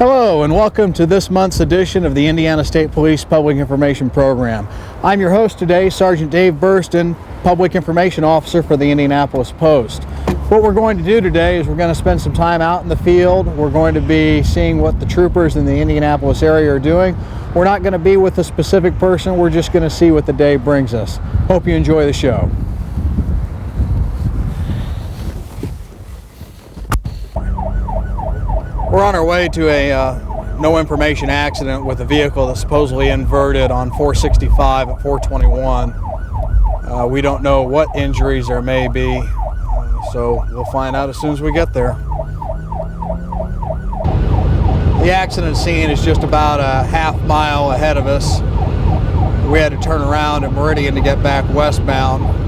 Hello and welcome to this month's edition of the Indiana State Police Public Information Program. I'm your host today, Sergeant Dave Bursten, Public Information Officer for the Indianapolis Post. What we're going to do today is we're going to spend some time out in the field. We're going to be seeing what the troopers in the Indianapolis area are doing. We're not going to be with a specific person, we're just going to see what the day brings us. Hope you enjoy the show. We're on our way to a no information accident with a vehicle that's supposedly inverted on 465 at 421. We don't know what injuries there may be, so we'll find out as soon as we get there. The accident scene is just about a half mile ahead of us. We had to turn around at Meridian to get back westbound.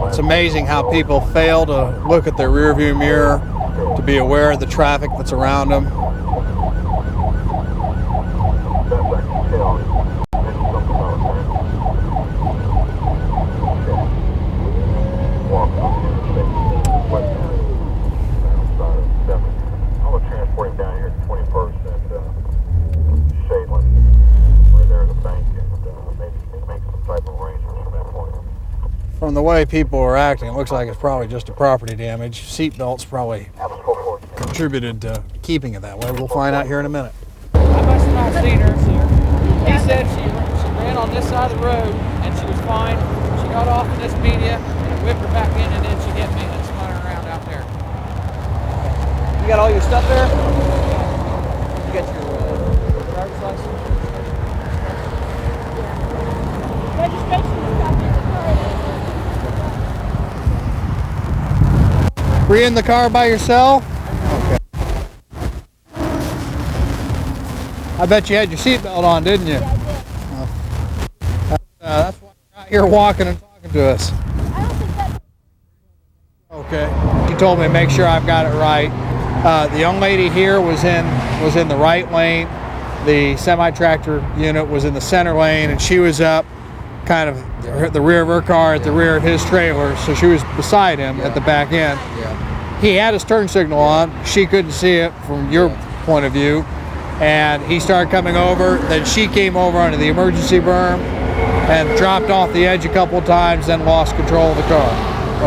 It's amazing how people fail to look at their rearview mirror to be aware of the traffic that's around them. From the way people are acting, it looks like it's probably just a property damage. Seatbelts probably contributed to keeping it that way. We'll find out here in a minute. I must have not seen her, sir. He said she ran on this side of the road and she was fine. She got off in this media and it whipped her back in and then she hit me and spun her around out there. You got all your stuff there? You got your driver's license? Registration is copied in the car. Were you in the car by yourself? Okay. I bet you had your seatbelt on, didn't you? Yeah, I did. That's why you're out here walking and talking to us. I don't think that's... Okay. You told me to make sure I've got it right. The young lady here was in the right lane. The semi-tractor unit was in the center lane, and she was up kind of the rear of her car at the rear of his trailer, so she was beside him at the back end. He had his turn signal on. She couldn't see it from your point of view, and he started coming over. Then she came over onto the emergency berm and dropped off the edge a couple of times, then lost control of the car.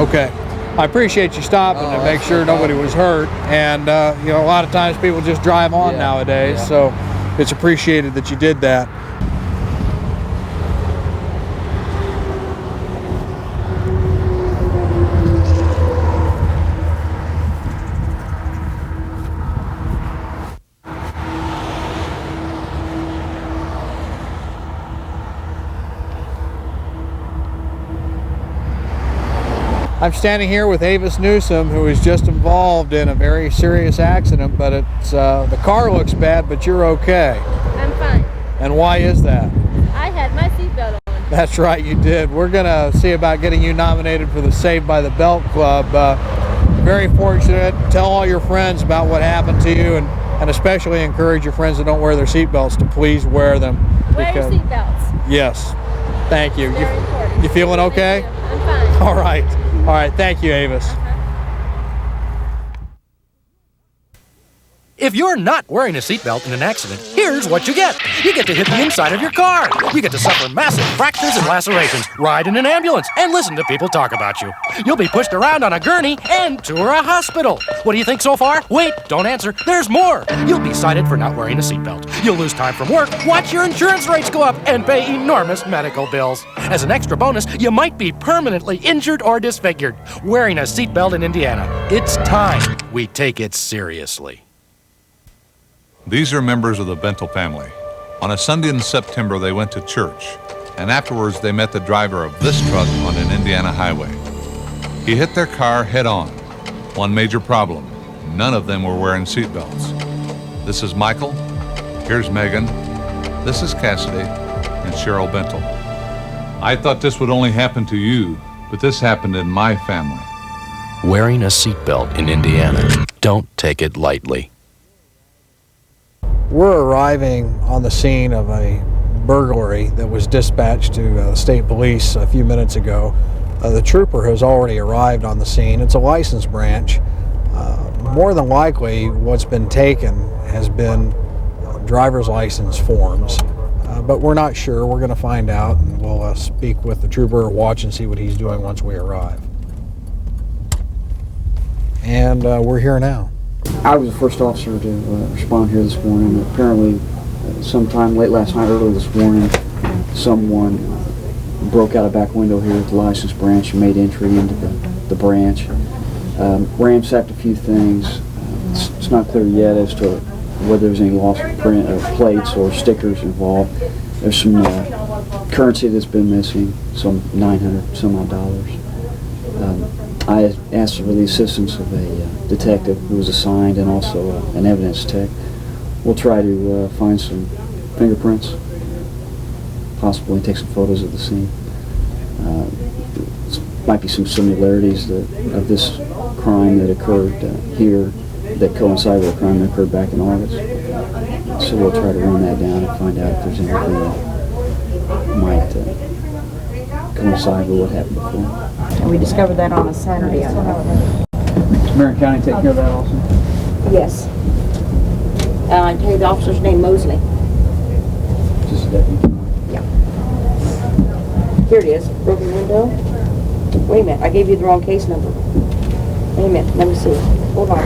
Okay. I appreciate you stopping to make sure nobody was hurt, and you know, a lot of times people just drive on nowadays, so it's appreciated that you did that. I'm standing here with Avis Newsom, who is just involved in a very serious accident, but it's the car looks bad, but you're okay. I'm fine. And why is that? I had my seatbelt on. That's right, you did. We're going to see about getting you nominated for the Saved by the Belt Club. Very fortunate. Tell all your friends about what happened to you, and especially encourage your friends that don't wear their seatbelts to please wear them. Wear your seatbelts. Yes. Thank you. Very important. You feeling okay? I'm fine. All right. All right. Thank you, Avis. If you're not wearing a seatbelt in an accident, here's what you get. You get to hit the inside of your car. You get to suffer massive fractures and lacerations, ride in an ambulance, and listen to people talk about you. You'll be pushed around on a gurney and tour a hospital. What do you think so far? Wait, don't answer. There's more. You'll be cited for not wearing a seatbelt. You'll lose time from work, watch your insurance rates go up, and pay enormous medical bills. As an extra bonus, you might be permanently injured or disfigured. Wearing a seatbelt in Indiana. It's time we take it seriously. These are members of the Bentel family. On a Sunday in September, they went to church, and afterwards they met the driver of this truck on an Indiana highway. He hit their car head on. One major problem, none of them were wearing seatbelts. This is Michael, here's Megan, this is Cassidy, and Cheryl Bentel. I thought this would only happen to you, but this happened in my family. Wearing a seatbelt in Indiana. Don't take it lightly. We're arriving on the scene of a burglary that was dispatched to state police a few minutes ago. The trooper has already arrived on the scene. It's a license branch. More than likely, what's been taken has been driver's license forms, but we're not sure. We're going to find out, and we'll speak with the trooper, watch and see what he's doing once we arrive. And we're here now. I was the first officer to respond here this morning. Apparently, sometime late last night, early this morning, someone broke out a back window here at the license branch and made entry into the branch. Ransacked a few things. It's not clear yet as to whether there's any lost plates or stickers involved. There's some currency that's been missing, some $900 some odd dollars. I asked for the assistance of a detective who was assigned, and also an evidence tech. We'll try to find some fingerprints, possibly take some photos of the scene. Might be some similarities of this crime that occurred here that coincide with a crime that occurred back in August. So we'll try to run that down and find out if there's anything that might coincide with what happened before. And we discovered that on a Saturday. Does Marion County take care of that also? Yes. I tell you the officer's name, Mosley. Just a deputy. Yeah. Here it is, broken window. Wait a minute, I gave you the wrong case number. Wait a minute, let me see. Hold on.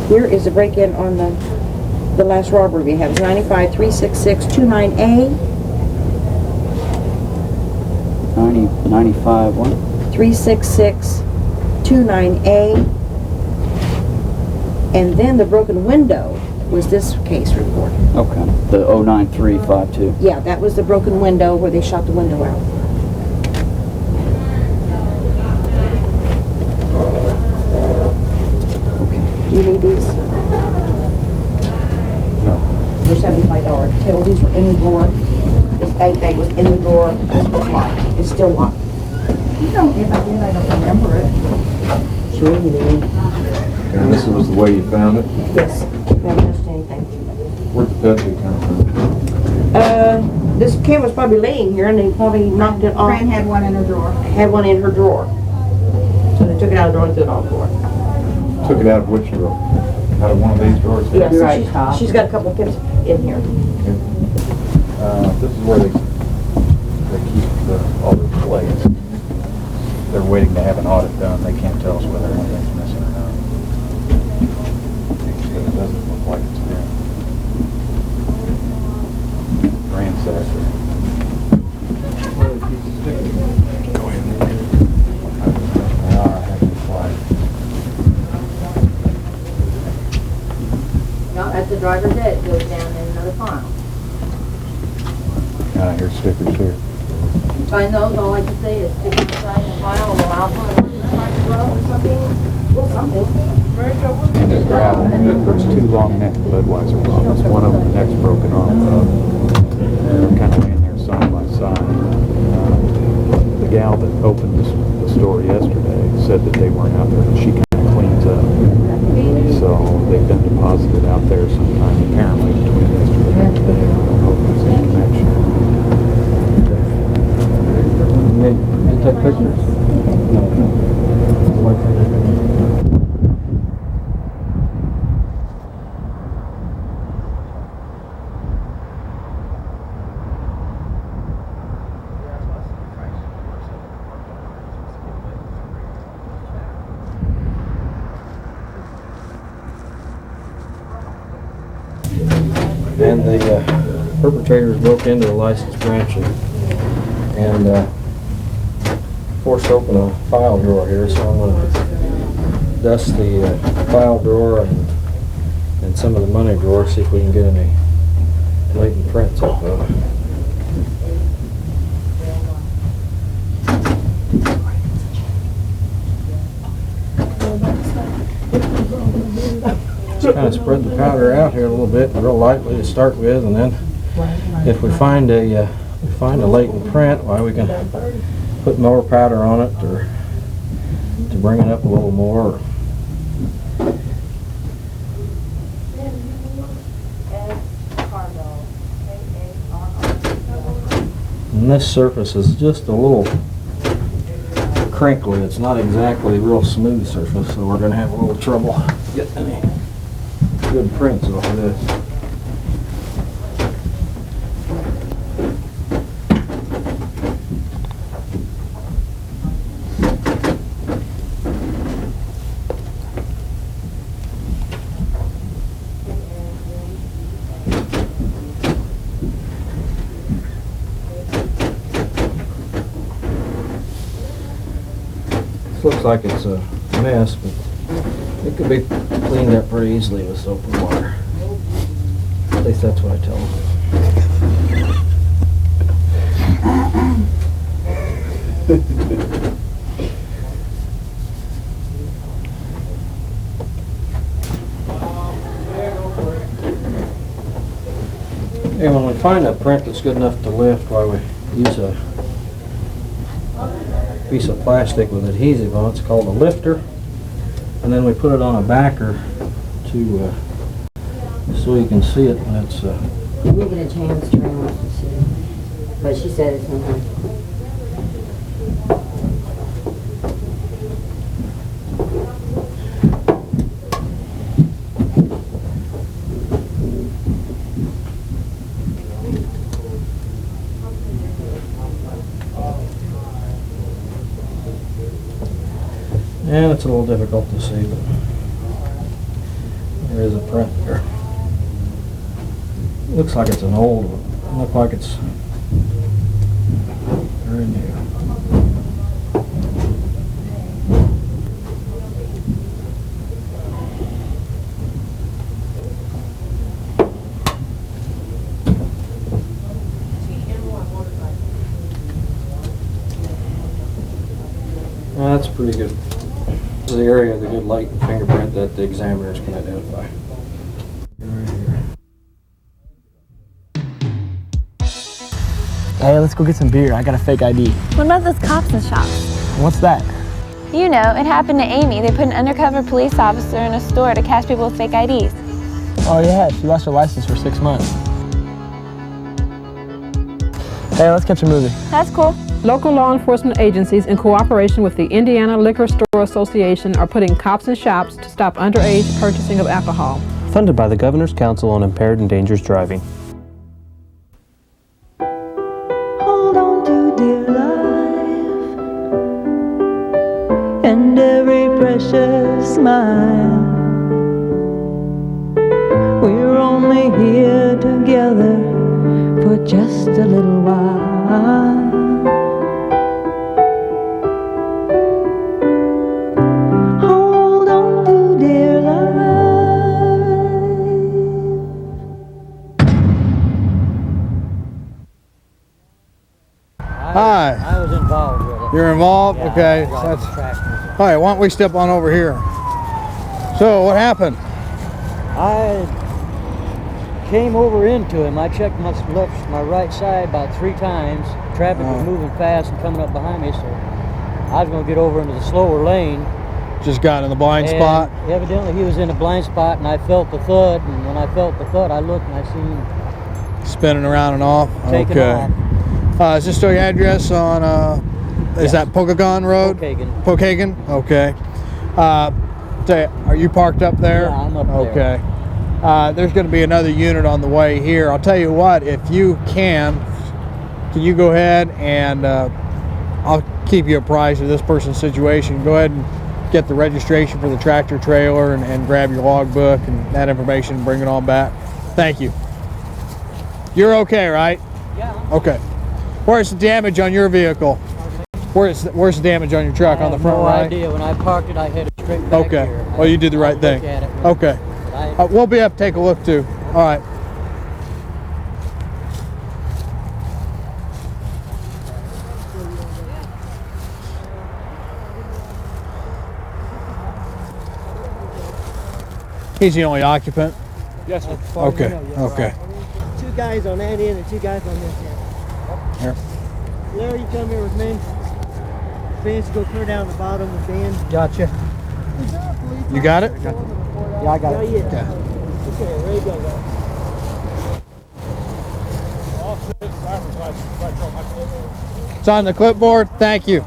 Here is the break-in on the last robbery we had. It's 95-366-29A. 95 what? 366-29A. And then the broken window was this case report. Okay. The 09352. Yeah, that was the broken window where they shot the window out. Do you need these? No. They're $75. Till these were in the drawer. This bag was in the drawer. This was locked. It's still locked. You know, if I did, I don't remember it. Sure you did. And this was the way you found it? Yes. Never missed anything. Where'd the Pepsi come from? This can was probably laying here, and they probably knocked it off. Fran had one in her drawer. Had one in her drawer. So they took it out of the drawer and threw it on the floor. Took it out of which drawer? Out of one of these drawers? Yes, Right. she's got a couple of pips in here. This is where they keep all the plates. They're waiting to have an audit done. They can't tell us whether anything's missing or not. But it doesn't look like it's been ransacked. Go ahead. They are having flight. No, that's the driver's ed. It goes down in another file. Here's stickers here. Find those, all I can say is stick it inside the file, or I'll find it inside the row or something. Well, something. And the gravel, there's two long neck Budweiser bottles. One of them, the neck's broken off. They're kind of laying there side by side. The gal that opened the store yesterday said that they weren't out there, but she kind of cleans up. So they've been deposited out there sometime apparently between yesterday and today. I don't know if there's any connection. They take pictures? No. And the perpetrators broke into the license branch and forced open a file drawer here, so I'm going to dust the file drawer and some of the money drawer, see if we can get any latent prints off of it. powder out here a little bit, real lightly to start with, and then if we find a latent print, why we can put more powder on it or to bring it up a little more. And this surface is just a little crinkly. It's not exactly a real smooth surface, so we're going to have a little trouble getting any good prints off of this. Looks like it's a mess, but it could be cleaned up pretty easily with soap and water. At least that's what I tell them. And when we find a print that's good enough to lift, why we use a piece of plastic with adhesive on it. It's called a lifter, and then we put it on a backer to so you can see it when it's We didn't get a chance to run off and see, but she said it's in her. and it's a little difficult to see, but there is a print there. Looks like it's an old one. Doesn't look like it's very new. That's pretty good. This is the area of the good latent fingerprint that the examiners can identify. Right here. Hey, let's go get some beer. I got a fake ID. What about those cops in the shop? What's that? You know, it happened to Amy. They put an undercover police officer in a store to catch people with fake IDs. Oh yeah, she lost her license for 6 months. Hey, let's catch a movie. That's cool. Local law enforcement agencies, in cooperation with the Indiana Liquor Store Association, are putting cops in shops to stop underage purchasing of alcohol. Funded by the Governor's Council on Impaired and Dangerous Driving. Hold on to dear life and every precious smile. We're only here together for just a little while. Hold on to dear Hi. I was involved with it. You're involved? Yeah, Okay. I was That's, tractors. all right, why don't we step on over here? So, what happened? I came over into him. I checked my right side about 3 times. Traffic was moving fast and coming up behind me, so I was going to get over into the slower lane. Just got in the blind And spot? evidently he was in a blind spot, and I felt the thud, and when I felt the thud, I looked and I seen Spinning around and off? taking Okay. off. Is this still your address on, is that Pokagon Road? Pokagon. Pokagon? Okay. Are you parked up there? Yeah, I'm up there. Okay. There's going to be another unit on the way here. I'll tell you what, if you can you go ahead and I'll keep you apprised of this person's situation. Go ahead and get the registration for the tractor trailer and grab your logbook and that information and bring it on back. Thank you. You're okay, right? Yeah. Okay. Where's the damage on your vehicle? Where's the damage on your truck? On the front no right? idea. When I parked it, I headed straight back Okay. here. Well, you did the right thing. Look at it. Okay. We'll be able to take a look too. All right. He's the only occupant. Yes, sir. Okay, okay. Two guys on that end and two guys on this end. Here. Larry, you come here with me. Fence go clear down the bottom of the bend. Gotcha. You got it? Yeah, I got it. Yeah. Okay. Okay, ready to go. It's on the clipboard. Thank you.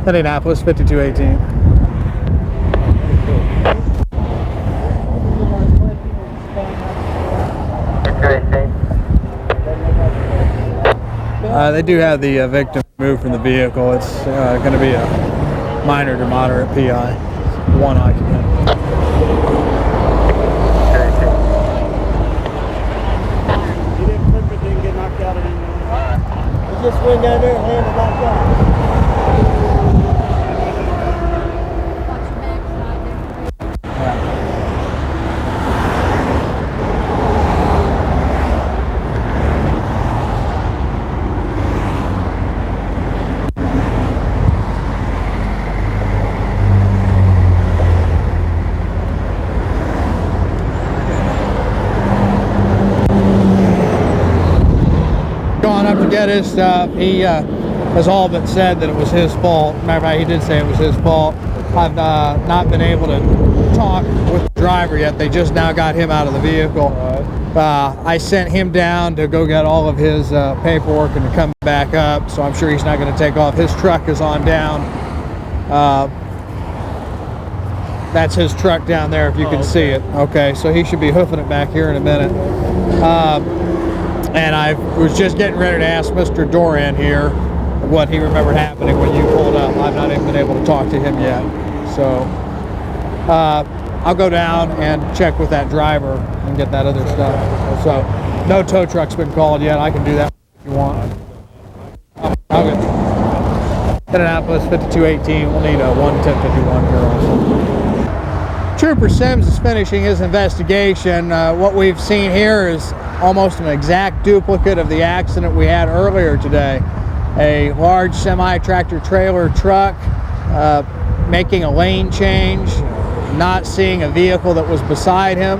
Indianapolis 5218. They do have the victim moved from the vehicle. It's going to be a minor to moderate PI, one occupant. He didn't flip it, didn't get knocked out or anything. He just went down there and landed knocked out. Up to get his stuff. He has all but said that it was his fault. Matter of fact, he did say it was his fault. I've not been able to talk with the driver yet. They just now got him out of the vehicle. I sent him down to go get all of his paperwork and to come back up, so I'm sure he's not going to take off. His truck is on down. That's his truck down there, if you can see it. Okay, so he should be hoofing it back here in a minute. And I was just getting ready to ask Mr. Doran here what he remembered happening when you pulled up. I've not even been able to talk to him yet. So I'll go down and check with that driver and get that other stuff. So no tow truck's been called yet. I can do that if you want. Okay. Indianapolis 5218. We'll need a 11051 here also. Trooper Sims is finishing his investigation. What we've seen here is almost an exact duplicate of the accident we had earlier today. A large semi-tractor trailer truck making a lane change, not seeing a vehicle that was beside him,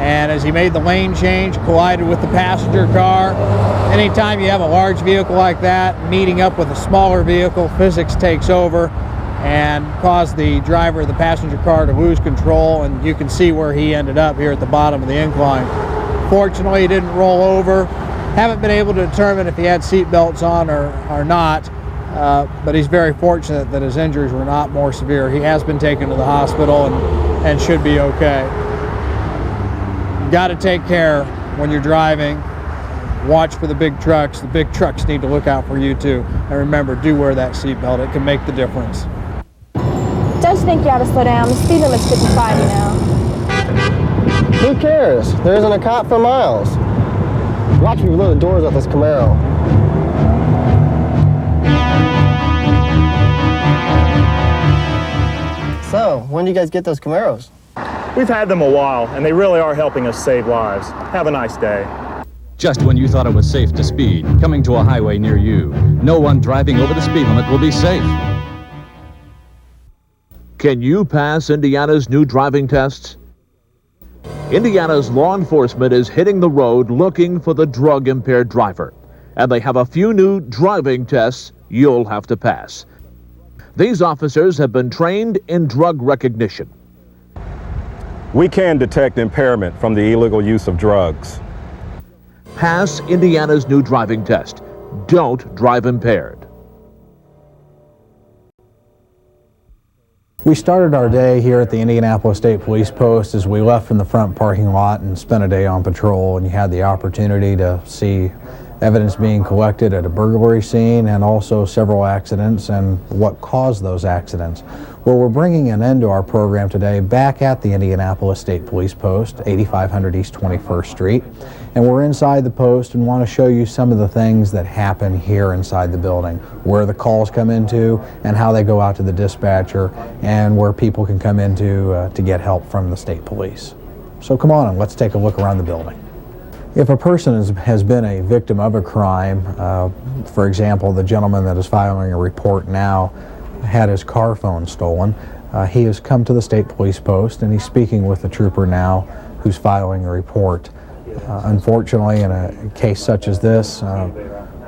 and as he made the lane change, collided with the passenger car. Anytime you have a large vehicle like that meeting up with a smaller vehicle, physics takes over and caused the driver of the passenger car to lose control, and you can see where he ended up here at the bottom of the incline. Fortunately, he didn't roll over. Haven't been able to determine if he had seat belts on or not, but he's very fortunate that his injuries were not more severe. He has been taken to the hospital and should be okay. You got to take care when you're driving. Watch for the big trucks. The big trucks need to look out for you too. And remember, do wear that seat belt. It can make the difference. Don't you think you ought to slow down? The speed limit's 55, you know. Who cares? There isn't a cop for miles. Watch me blow the doors off this Camaro. So, when do you guys get those Camaros? We've had them a while, and they really are helping us save lives. Have a nice day. Just when you thought it was safe to speed, coming to a highway near you, no one driving over the speed limit will be safe. Can you pass Indiana's new driving tests? Indiana's law enforcement is hitting the road looking for the drug-impaired driver, and they have a few new driving tests you'll have to pass. These officers have been trained in drug recognition. We can detect impairment from the illegal use of drugs. Pass Indiana's new driving test. Don't drive impaired. We started our day here at the Indianapolis State Police Post as we left from the front parking lot and spent a day on patrol, and you had the opportunity to see evidence being collected at a burglary scene and also several accidents and what caused those accidents. Well, we're bringing an end to our program today back at the Indianapolis State Police Post, 8500 East 21st Street. And we're inside the post and want to show you some of the things that happen here inside the building, where the calls come into and how they go out to the dispatcher and where people can come into to get help from the state police. So come on and let's take a look around the building. If a person has been a victim of a crime, for example, the gentleman that is filing a report now had his car phone stolen. He has come to the state police post and he's speaking with the trooper now who's filing a report. Unfortunately, in a case such as this,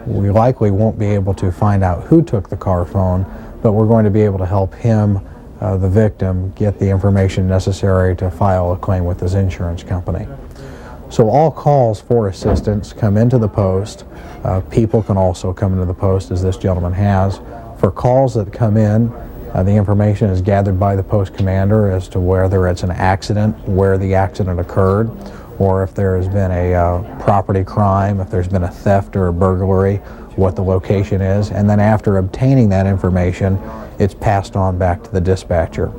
we likely won't be able to find out who took the car phone, but we're going to be able to help him, the victim, get the information necessary to file a claim with his insurance company. So all calls for assistance come into the post. People can also come into the post, as this gentleman has. For calls that come in, the information is gathered by the post commander as to whether it's an accident, where the accident occurred, or if there has been a property crime, if there's been a theft or a burglary, what the location is. And then after obtaining that information, it's passed on back to the dispatcher.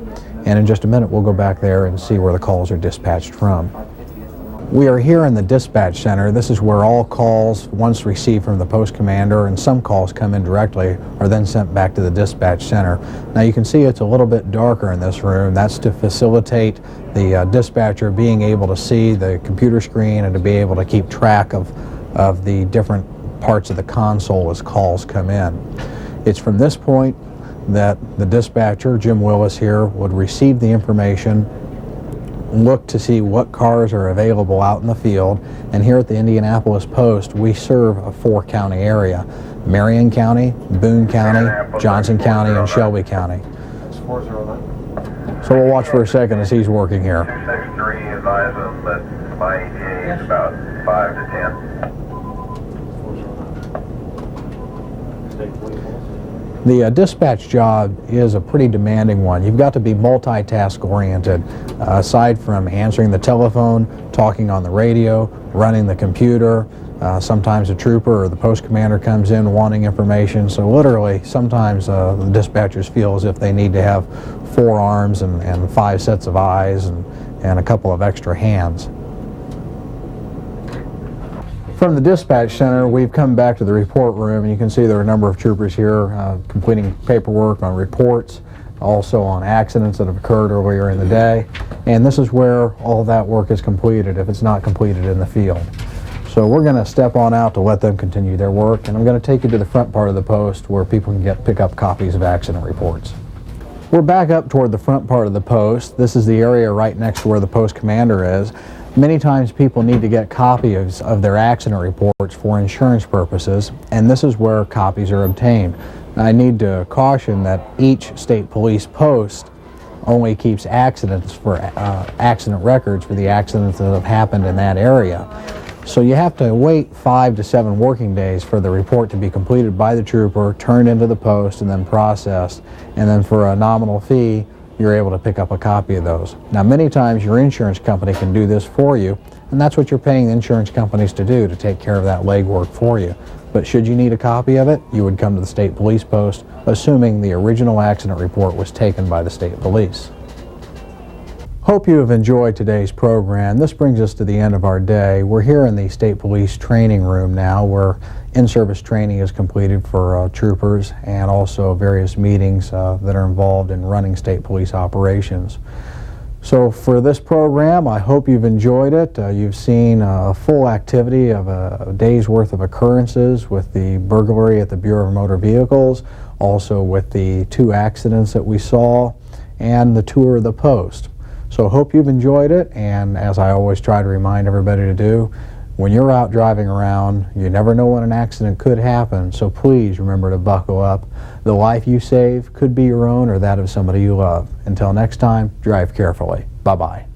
And in just a minute, we'll go back there and see where the calls are dispatched from. We are here in the dispatch center. This is where all calls, once received from the post commander, and some calls come in directly, are then sent back to the dispatch center. Now you can see it's a little bit darker in this room. That's to facilitate the dispatcher being able to see the computer screen and to be able to keep track of the different parts of the console as calls come in. It's from this point that the dispatcher, Jim Willis here, would receive the information, look to see what cars are available out in the field, and here at the Indianapolis Post we serve a 4-county area: Marion County, Boone County, Johnson County, and Shelby County. So we'll watch for a second as he's working here. Section 3 advise them that my ETA is about 5 to 10. The dispatch job is a pretty demanding one. You've got to be multitask oriented. Aside from answering the telephone, talking on the radio, running the computer, sometimes a trooper or the post commander comes in wanting information. So literally, sometimes the dispatchers feel as if they need to have 4 arms and 5 sets of eyes and a couple of extra hands. From the dispatch center, we've come back to the report room, and you can see there are a number of troopers here completing paperwork on reports, also on accidents that have occurred earlier in the day. And this is where all that work is completed if it's not completed in the field. So we're going to step on out to let them continue their work, and I'm going to take you to the front part of the post where people can pick up copies of accident reports. We're back up toward the front part of the post. This is the area right next to where the post commander is. Many times people need to get copies of their accident reports for insurance purposes, and this is where copies are obtained. I need to caution that each state police post only keeps accident records for the accidents that have happened in that area. So you have to wait 5 to 7 working days for the report to be completed by the trooper, turned into the post, and then processed. And then for a nominal fee, you're able to pick up a copy of those. Now, many times your insurance company can do this for you, and that's what you're paying the insurance companies to do, to take care of that legwork for you. But should you need a copy of it, you would come to the state police post, assuming the original accident report was taken by the state police. Hope you have enjoyed today's program. This brings us to the end of our day. We're here in the State Police training room now, where in-service training is completed for troopers, and also various meetings that are involved in running state police operations. So for this program, I hope you've enjoyed it. You've seen a full activity of a day's worth of occurrences with the burglary at the Bureau of Motor Vehicles, also with the 2 accidents that we saw, and the tour of the post. So hope you've enjoyed it, and as I always try to remind everybody to do, when you're out driving around, you never know when an accident could happen, so please remember to buckle up. The life you save could be your own or that of somebody you love. Until next time, drive carefully. Bye-bye.